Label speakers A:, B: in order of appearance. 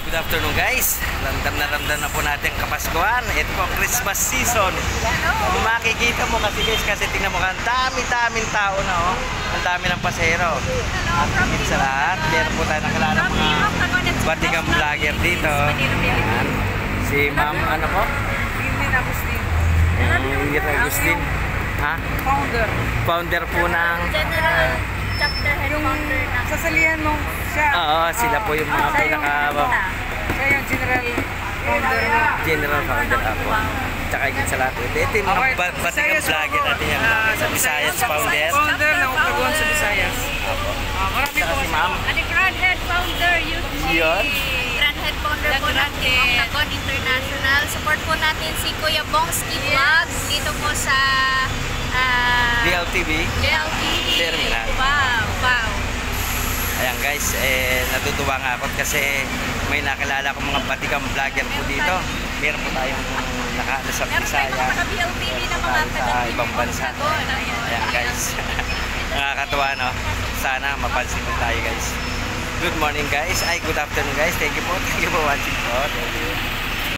A: Good afternoon guys. Ramdam na po natin Kapaskuhan. Ito po ang Christmas season. Kung makikita mo kasi tingnan mo ka, ang daming tao na oh. Ang dami ng pasahero. At higit sa lahat, meron po tayo nakilala mga batikang vlogger dito. Yan. Si Ma'am, ano po?
B: Ingrid Agustin.
A: Ingrid Agustin. Ha? Founder po ng
C: Chapter head founder na.
B: Sasalihan mo siya.
A: Oo, sila po yung mga pinaka
B: Siya yung general founder
A: ako. Tsaka higit sa lahat. Ito yung mga batikang vlogger natin yan. Sa Visayas founder.
B: Founder ng Octagon sa Visayas. Marami
A: Tsaka
B: po.
A: si Ma'am.
C: Ano grand head founder,
A: Yun.
C: Grand head founder po ng Octagon International. Support po natin si Kuya Bongski Vlogs dito po sa
A: DLTV. Terminal.
C: Wow.
A: Ayan guys, natutuwa nga ako kasi may nakilala ko mga batikang vlogger po dito. Meron po tayong nakaano sa Visayas.
C: Naka-BLTV na mga
A: sa ibang bansa. Ayan guys. Nakakatuwa no? Sana mapansin po tayo guys. Good morning guys. Good afternoon guys. Thank you for watching po. Thank you.